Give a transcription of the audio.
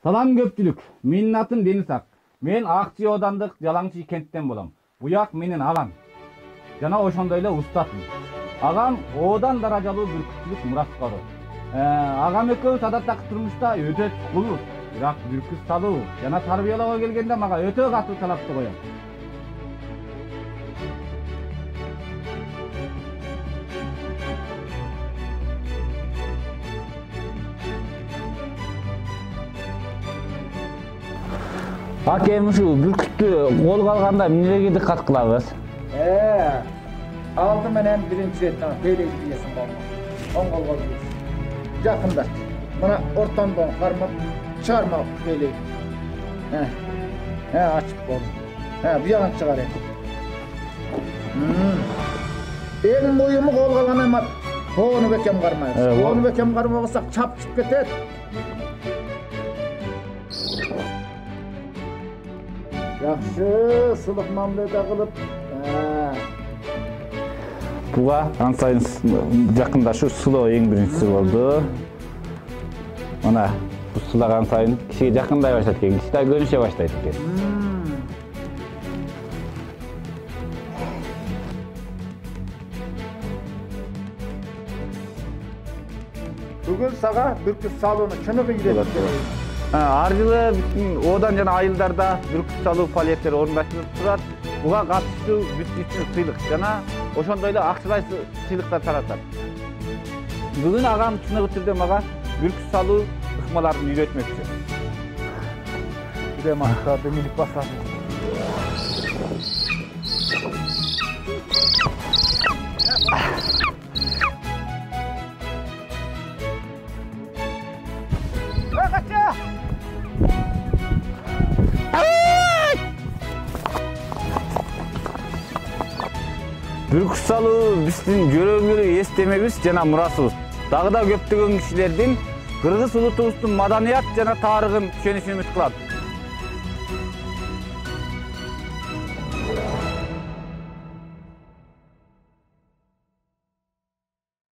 Salam көпчүлүк. Менин атым Дениз Ак. Мен Акчы оодандык Жалаңчы кенттен болом. Буяк менин агам. Жана ошондой эле устатым. Агам оодан даражалуу бүркүтчүлүк мураткары. Агам экөөбүз адаттагы турмушта өтө чукулбуз. Бирок бүркүт салуу жана тарбиялоого келгенде мага өтө катуу талапты коёт. Аке, ушул бүркүттү колго алганда эмнелерге диккат кылабыз? Алды менен биринчи ирет белек кийесиң болмок. Оң колго кийесиң. Жакындат. Мына ортондон кармап чыгарма белек. Ачып болду. Буягын чыгар экен. Эң моюму колго алган эми коону бекем кармайбыз. Коону бекем кармабасак чапчып кетет. Yaxşı, sılık mamleda kılıp. Буга ансайын жакындашуу сулоо эң биринчиси болду. Мына бул сулаган сайын кишиге жакындай баштайт экен, кичи да көнүшө баштайт экен. Бүгүн сага бүркүт салууну чыныгы үйрөтүп. Ар жылы оодан жана айылдарда бүркүт салуу фаалияттери орундашылып турат. Буга катышуу биз үчүн сыйлык жана ошондой эле акчалай сыйлыктар таратат. Бүгүн агам чыныгы түрдө мага бүркүт салуу ыкмаларын үйрөтмөкчү. Бир мактарды минип басат. Бүркүт салуу биздин жөрөгүлүү эстемебиз жана мурасыбыз. Дагы да көптөгөн кишилердин кыргыз улутубуздун маданият жана тарыхын түшөнүшүн үмүт кылат.